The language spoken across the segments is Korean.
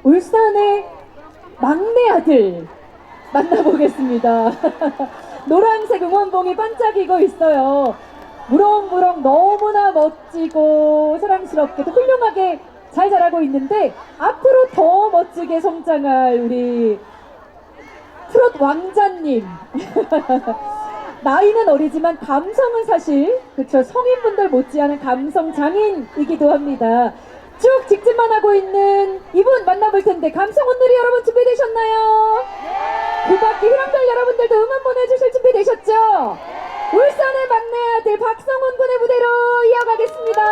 울산의 막내 아들 만나보겠습니다. 노란색 응원봉이 반짝이고 있어요. 무럭무럭 너무나 멋지고 사랑스럽게도 훌륭하게 잘 자라고 있는데 앞으로 더 멋지게 성장할 우리 트롯 왕자님. 나이는 어리지만 감성은 사실 그쵸, 성인분들 못지않은 감성 장인이기도 합니다. 쭉 직진만 하고 있는 이분 만나볼 텐데, 감성 온누리 여러분 준비되셨나요? 그 밖에 희랑별 여러분들도 응원 보내주실 준비되셨죠? 울산의 막내 아들 박성훈 군의 무대로 이어가겠습니다.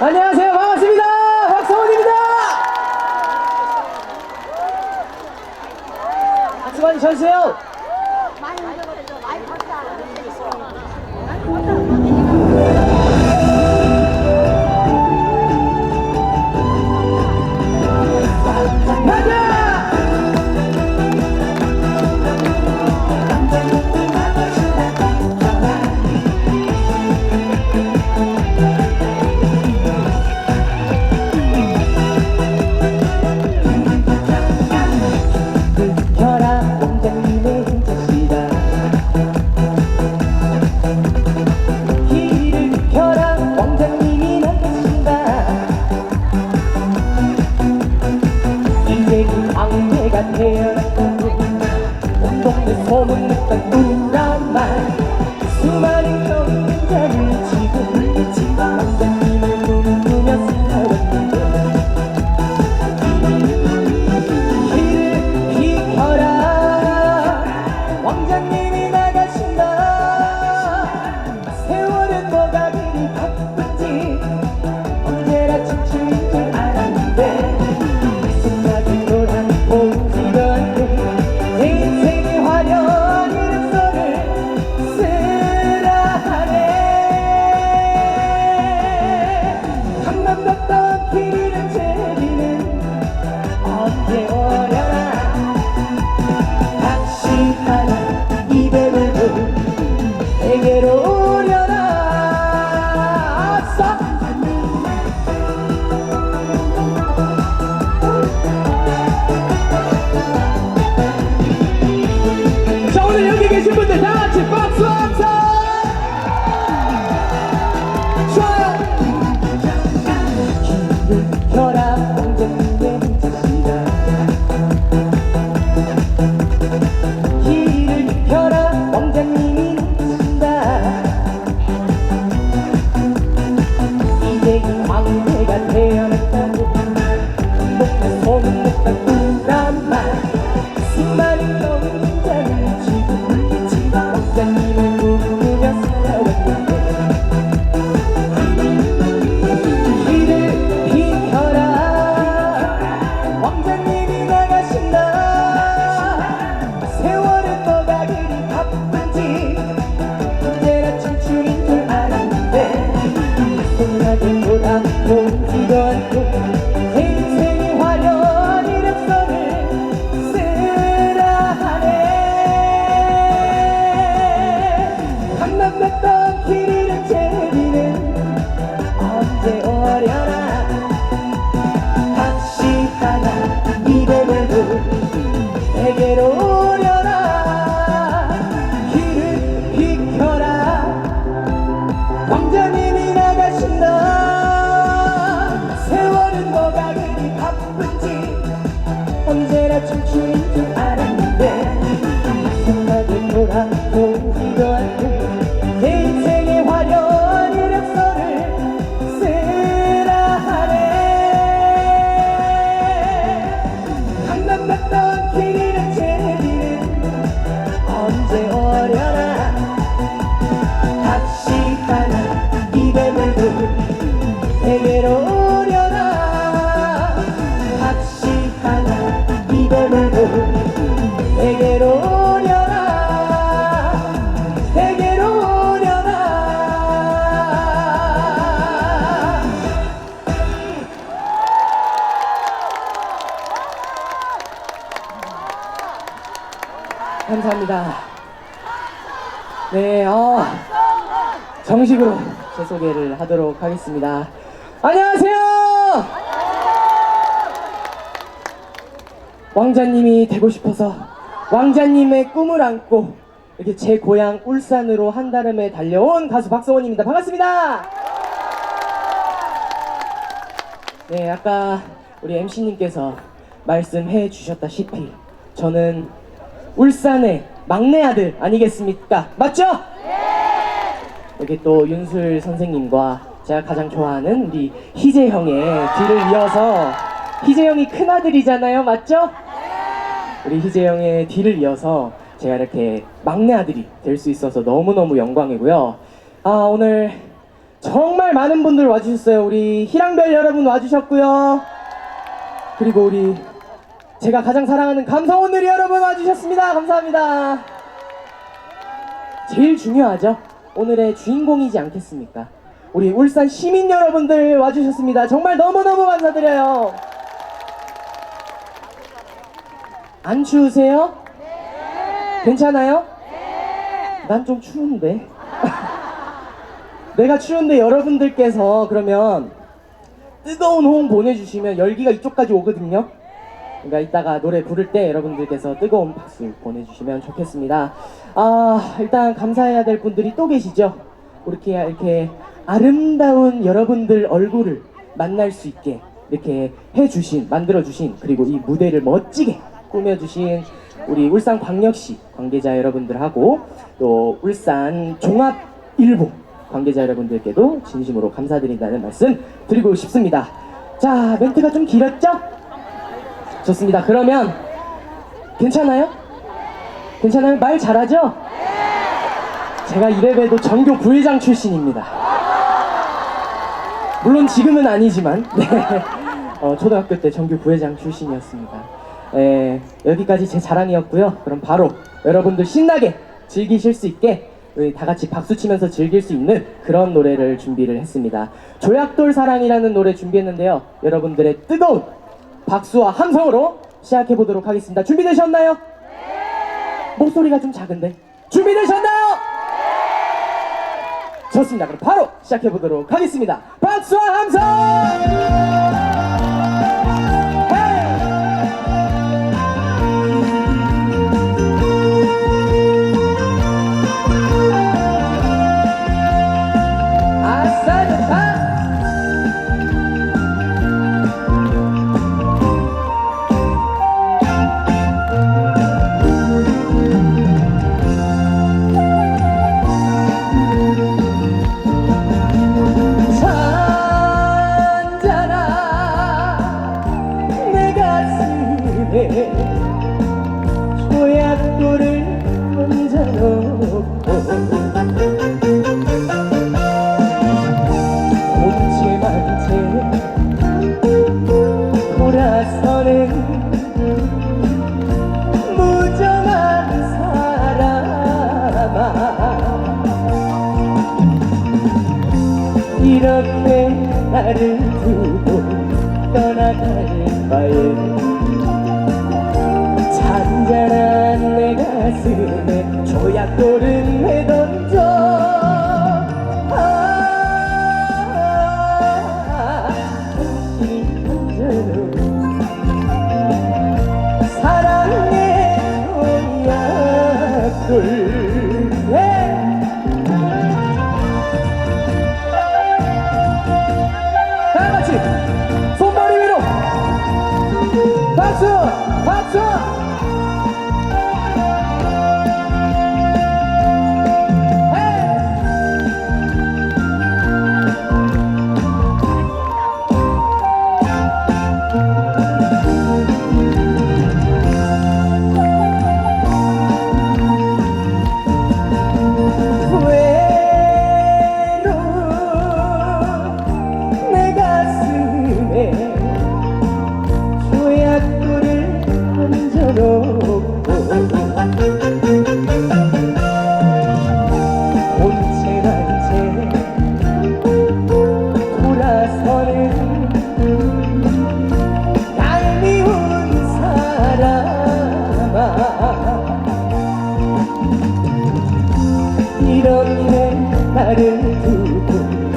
안녕하세요, 반갑습니다. 박성훈입니다. 박수 많이 쳐주세요. 많이 흔들어줘. 많이 박사. 온 동네 소문났던 우란 말, 수많은 경쟁자를 지고 왕자님을 꿈꾸며 살아왔는데, 길을 비켜라, 왕자님이 나가신다. 세월은 뭐가 그리 바쁜지 언제나 춤추는 줄 알았는데, 생각이 돌아오지도 내 인생의 화려한 이력서를 쓰라 하네. 한만 걷던 길이는 제비는 언제 오려나. 다시 하나 입에 물고 내게로 오려나. 자, 오늘 여기 계신 분들 다 같이 박수 함성! 좋아요! 길을 켜라, 왕자님의 자식아. 길을 켜라, 왕자님이 계신다. 이제 이 왕래가 태어났다고 목에 소문냈던 우란 말, 수많은 경쟁자를 지고 왕자님을 꿈꾸며 살아왔는데, 길을 비켜라, 왕자님이 나가신다. 세월은 뭐가 그리 바쁜지 언제나 춤추는 줄 알았는데, 생각이 돌아오지도 않고 내 인생의 화려한 이력서를 쓰라 하네. 한만 걷던 길 잃은 제비는 언제 오려나. 다시 하나 입에 물고 내게로 오려나. 길을 비켜라, 왕자님이 나가신다. 세월은 뭐가 그리 바쁜지 언제나 춤추는 줄 알았는데, 생각이 돌아오지도 않고 내 인생의 화려한 이력서를 쓰라 하네. 한만 걷던 길 잃은 제비는 언제 오려나. 다시 하나 입에 물고 내게로 오려나. 다시 하나 입에 물고 내게로 오려나. 내게로 오려나. 감사합니다. 네, 정식으로 제 소개를 하도록 하겠습니다. 안녕하세요. 왕자님이 되고 싶어서 왕자님의 꿈을 안고 이렇게 제 고향 울산으로 한달음에 달려온 가수 박성원입니다. 반갑습니다. 네, 아까 우리 MC님께서 말씀해 주셨다시피 저는 울산의 막내 아들 아니겠습니까? 맞죠? 여기 또 윤술 선생님과 제가 가장 좋아하는 우리 희재 형의 뒤를 이어서, 희재 형이 큰아들이잖아요. 맞죠? 우리 희재 형의 뒤를 이어서 제가 이렇게 막내 아들이 될 수 있어서 너무너무 영광이고요. 오늘 정말 많은 분들 와주셨어요. 우리 희랑별 여러분 와주셨고요. 그리고 우리 제가 가장 사랑하는 감성원들이 여러분 와주셨습니다. 감사합니다. 제일 중요하죠. 오늘의 주인공이지 않겠습니까? 우리 울산 시민 여러분들 와주셨습니다. 정말 너무너무 감사드려요. 안 추우세요? 괜찮아요? 난 좀 추운데. 내가 추운데 여러분들께서 그러면 뜨거운 호응 보내주시면 열기가 이쪽까지 오거든요. 그러니까 이따가 노래 부를 때 여러분들께서 뜨거운 박수 보내주시면 좋겠습니다. 일단 감사해야 될 분들이 또 계시죠. 이렇게 아름다운 여러분들 얼굴을 만날 수 있게 이렇게 해주신, 만들어주신, 그리고 이 무대를 멋지게 꾸며주신 우리 울산광역시 관계자 여러분들하고 또 울산 종합일보 관계자 여러분들께도 진심으로 감사드린다는 말씀 드리고 싶습니다. 자, 멘트가 좀 길었죠? 좋습니다. 그러면 괜찮아요? 괜찮아요? 말 잘하죠? 제가 이래봬도 전교 부회장 출신입니다. 물론 지금은 아니지만 네. 초등학교 때 전교 부회장 출신이었습니다. 여기까지 제 자랑이었고요. 그럼 바로 여러분들 신나게 즐기실 수 있게 우리 다 같이 박수 치면서 즐길 수 있는 그런 노래를 준비를 했습니다. 조약돌 사랑이라는 노래 준비했는데요. 여러분들의 뜨거운 박수와 함성으로 시작해 보도록 하겠습니다. 준비되셨나요? 네! 목소리가 좀 작은데 준비되셨나요? 네! 좋습니다. 그럼 바로 시작해 보도록 하겠습니다. 박수와 함성! 조약돌을 얹어놓고 본체만체 돌아서는 무정한 사람아, 이렇게 나를 두고 떠나갈 바에 잔잔한 내 가슴에 조약돌은 내던져 이 던져놓은 사랑의 조약돌. 다같이 손머리 위로 박수! 박수! 이렇게 나를 두고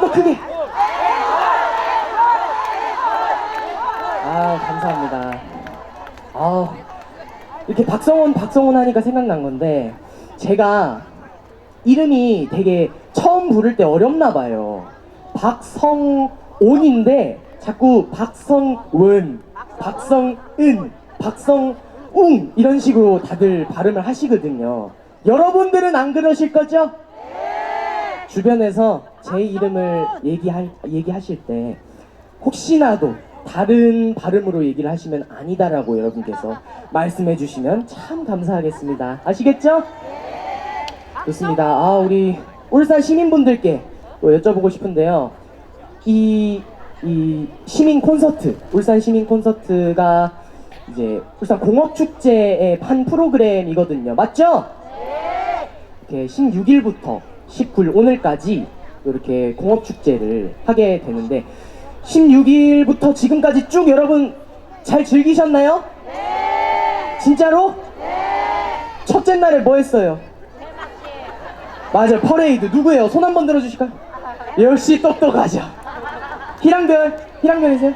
더 크게. 아, 감사합니다. 아, 이렇게 박성훈 하니까 생각난 건데, 제가 이름이 되게 처음 부를 때 어렵나 봐요. 박성온인데 자꾸 박성원, 박성은, 박성웅 이런 식으로 다들 발음을 하시거든요. 여러분들은 안 그러실 거죠? 주변에서 제 이름을 얘기하실 때 혹시나도 다른 발음으로 얘기를 하시면 아니다라고 여러분께서 말씀해 주시면 참 감사하겠습니다. 아시겠죠? 좋습니다. 아, 우리 울산 시민분들께 또 여쭤보고 싶은데요. 이 시민 콘서트, 울산 시민 콘서트가 이제 울산 공업축제의 판 프로그램이거든요. 맞죠? 이렇게 16일부터 19일 오늘까지 이렇게 공업축제를 하게 되는데 16일부터 지금까지 쭉 여러분 잘 즐기셨나요? 진짜로? 첫째 날에 뭐 했어요? 맞아요, 퍼레이드. 누구예요? 손 한번 들어주실까요? 역시 똑똑하죠. 희랑별이세요?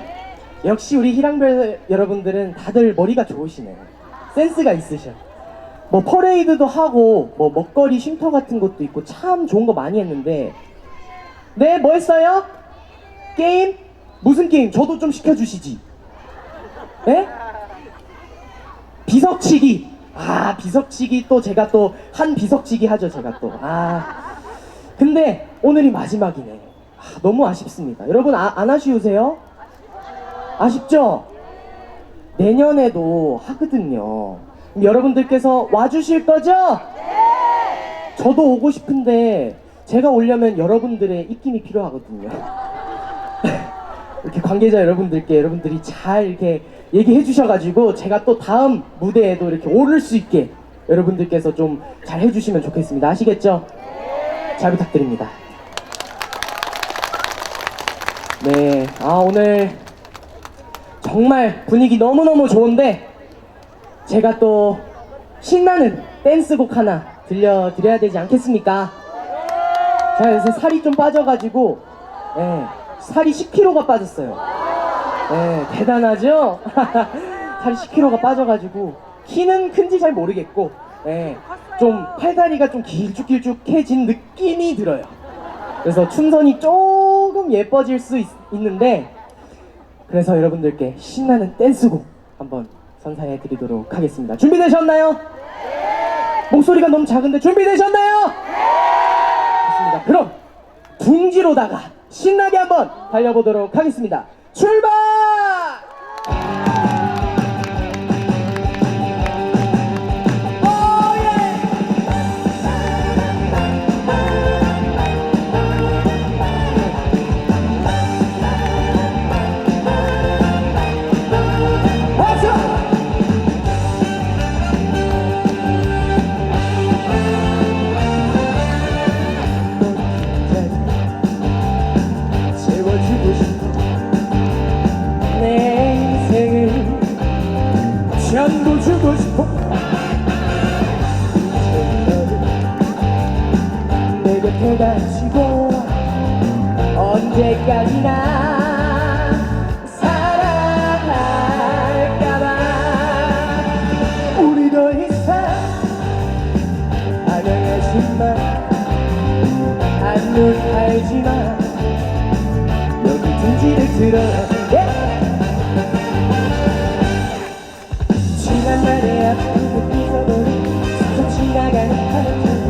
역시 우리 희랑별 여러분들은 다들 머리가 좋으시네요. 센스가 있으셔. 뭐 퍼레이드도 하고 뭐 먹거리 쉼터 같은 것도 있고 참 좋은 거 많이 했는데, 네, 뭐 했어요? 게임? 무슨 게임? 저도 좀 시켜주시지. 네? 비석치기. 아, 비석치기 또 제가 또 한 비석치기 하죠, 제가 또. 아, 근데 오늘이 마지막이네. 아, 너무 아쉽습니다. 여러분 안 아쉬우세요? 아쉽죠? 내년에도 하거든요. 그럼 여러분들께서 와주실 거죠? 저도 오고 싶은데 제가 오려면 여러분들의 입김이 필요하거든요. 이렇게 관계자 여러분들이 잘 이렇게 얘기해 주셔가지고 제가 또 다음 무대에도 이렇게 오를 수 있게 여러분들께서 좀 잘 해주시면 좋겠습니다. 아시겠죠? 잘 부탁드립니다. 네, 아, 오늘 정말 분위기 너무너무 좋은데 제가 또 신나는 댄스곡 하나 들려드려야 되지 않겠습니까? 제가 요새 살이 좀 빠져가지고, 네, 살이 10kg가 빠졌어요. 네, 대단하죠? 살이 10kg가 빠져가지고 키는 큰지 잘 모르겠고, 네, 좀 팔다리가 좀 길쭉길쭉해진 느낌이 들어요. 그래서 춤선이 조금 예뻐질 수 있는데, 그래서 여러분들께 신나는 댄스곡 한번 선사해 드리도록 하겠습니다. 준비되셨나요? 목소리가 너무 작은데 준비되셨나요? 좋습니다. 그럼 둥지로다가 신나게 한번 달려보도록 하겠습니다. 출발! 전부 주고 싶어. 내 곁에 가시고 언제까지나 사랑할까봐. 우리 더 이상 반항하지마, 한눈 팔지마. 여기 둥지를 들어. 지난 날의 아픔을 잊어버린 스쳐 지나가는 하루처럼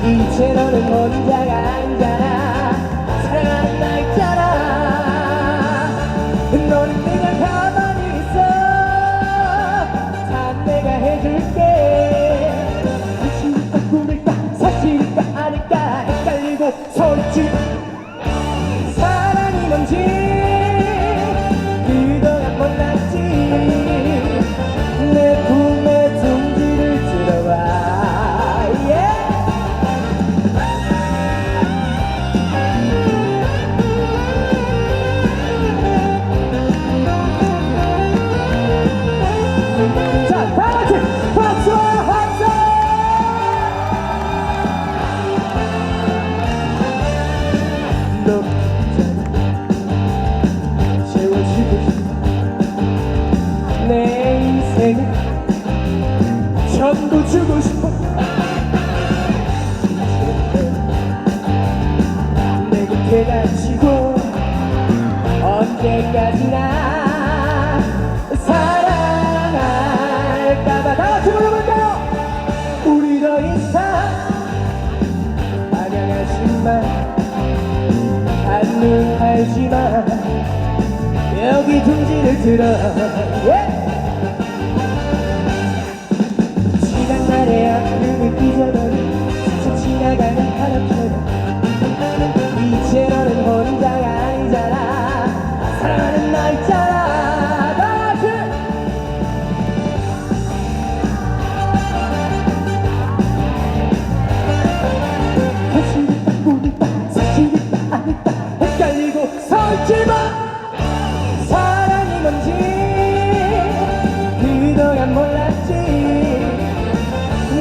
이제 너는 혼자가 아니잖아. 사랑한다 했잖아. 너는 그냥 가만히 있어. 다 내가 해줄게. 사실일까 꿈일까 사실일까 아닐까 헷갈리고 서있지. 사랑이 뭔지 그동안 몰랐지. 내 품에 둥지를 들어와. 자, 다같이 박수와 함성! 때까지나 사랑할까봐. 다 같이 불러볼까요? 우리 더 이상 반영하지만 반응하지만 여기 둥지를 들어 지난 날의 아픔을 잊어버린 스쳐 지나가는 바람처럼 이제 너는 혼자가 아니잖아. 사랑하는 나 있잖아. 다같이 사실이다 꿈이다 사실이다 아니다 헷갈리고 서있지마. 사랑이 뭔지 그동안 몰랐지.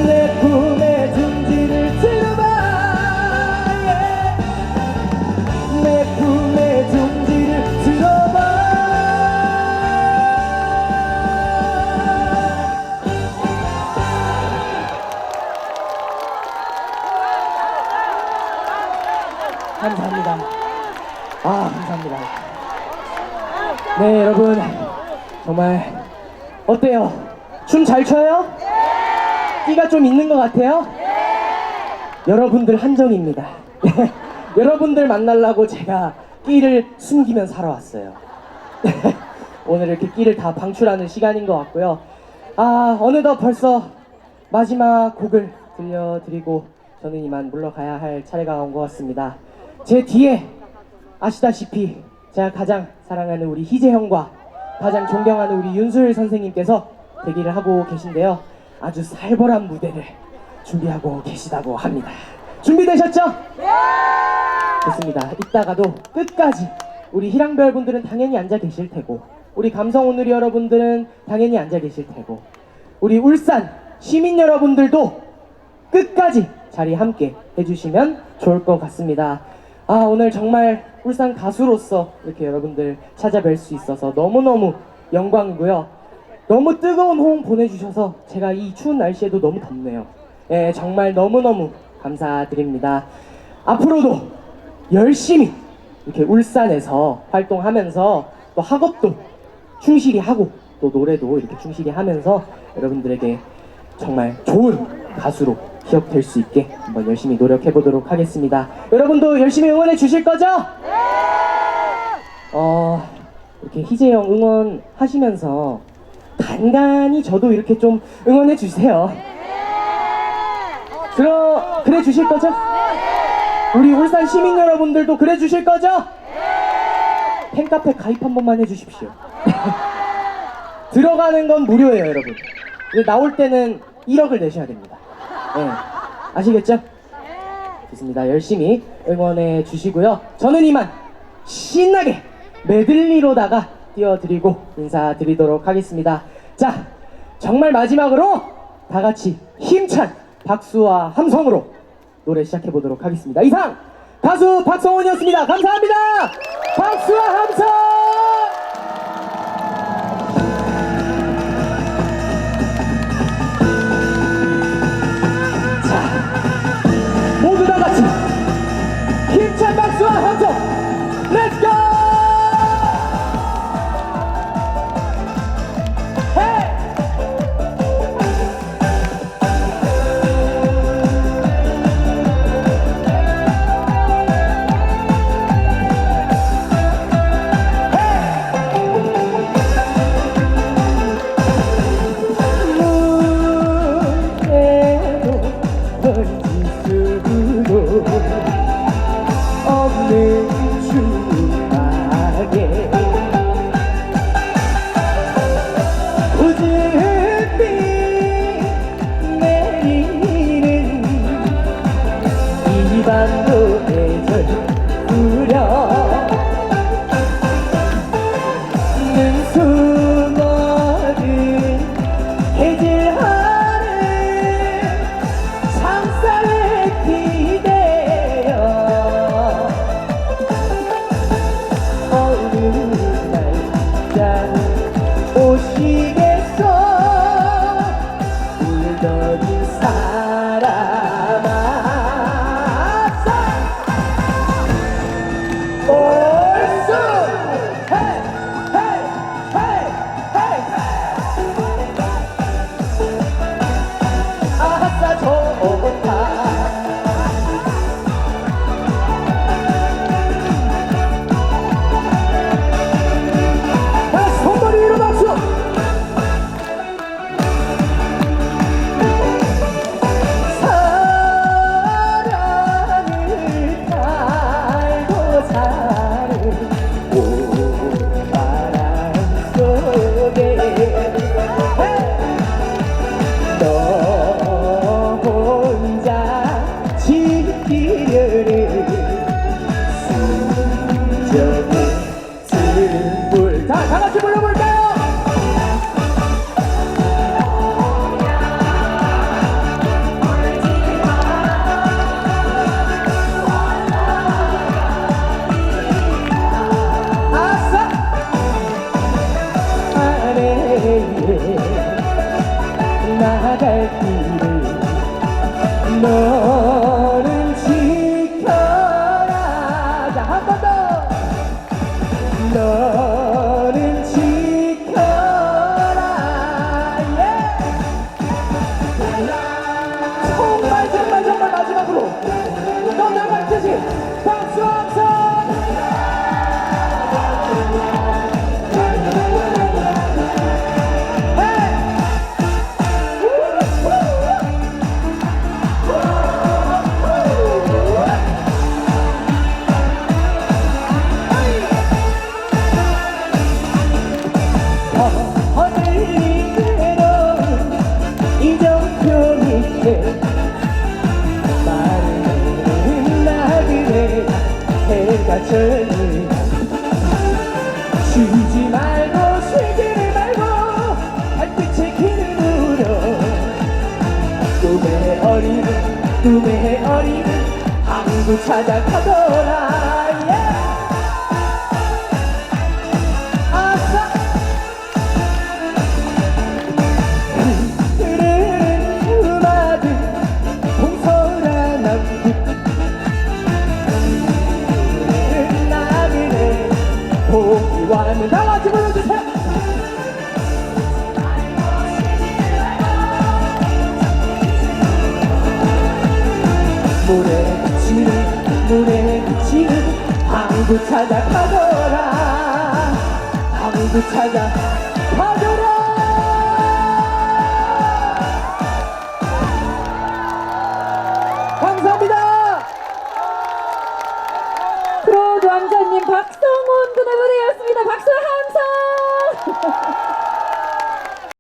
내 품에 둥지를 들어봐. 내 품에 둥지를 들어봐. 감사합니다. 감사합니다. 네, 여러분 정말 어때요? 춤 잘 춰요? 끼가 좀 있는 것 같아요? 여러분들 한정입니다. 여러분들 만나려고 제가 끼를 숨기면 살아왔어요. 오늘 이렇게 끼를 다 방출하는 시간인 것 같고요. 어느덧 벌써 마지막 곡을 들려드리고 저는 이만 물러가야 할 차례가 온 것 같습니다. 제 뒤에 아시다시피 제가 가장 사랑하는 우리 희재 형과 가장 존경하는 우리 윤수일 선생님께서 대기를 하고 계신데요. 아주 살벌한 무대를 준비하고 계시다고 합니다. 준비되셨죠? 네! 좋습니다. 이따가도 끝까지 우리 희랑별 분들은 당연히 앉아 계실 테고 우리 감성 오누리 여러분들은 당연히 앉아 계실 테고 우리 울산 시민 여러분들도 끝까지 자리 함께 해주시면 좋을 것 같습니다. 오늘 정말 울산 가수로서 이렇게 여러분들 찾아뵐 수 있어서 너무너무 영광이고요. 너무 뜨거운 호응 보내주셔서 제가 이 추운 날씨에도 너무 덥네요. 예, 정말 너무너무 감사드립니다. 앞으로도 열심히 이렇게 울산에서 활동하면서 또 학업도 충실히 하고 또 노래도 이렇게 충실히 하면서 여러분들에게 정말 좋은 가수로 기억될 수 있게 한번 열심히 노력해 보도록 하겠습니다. 여러분도 열심히 응원해 주실 거죠? 네! 이렇게 희재 형 응원하시면서 간간히 저도 이렇게 좀 응원해 주세요. 그래 주실 거죠? 우리 울산 시민 여러분들도 그래 주실 거죠? 팬카페 가입 한 번만 해 주십시오. 들어가는 건 무료예요, 여러분. 근데 나올 때는 1억을 내셔야 됩니다. 네. 아시겠죠? 좋습니다. 열심히 응원해 주시고요. 저는 이만 신나게 메들리로다가 띄워드리고 인사드리도록 하겠습니다. 자, 정말 마지막으로 다 같이 힘찬 박수와 함성으로 노래 시작해 보도록 하겠습니다. 이상 가수 박성훈이었습니다. 감사합니다. 박수와 함성! 모두 다 같이 힘찬 박수와 함성 렛츠 고! 없는 추억에 우주빛 내리는 이 밤도 계절 흐려 눈수머는 해질하는 창살에 기대어 지하철을 쉬지 말고 쉬지를 말고 발끝에 길을 물어 꿈의 어린이 항구 찾아가더라 아싸 흐르는 음악은 동서나 남북 흐르는 나그네 보기와는 다 같이 불러주세요 물에 그치는 항구 찾아가더라 항구 찾아가더라 감사합니다 프로드 왕자님 박성훈 군의 무대였습니다. 박수 함성!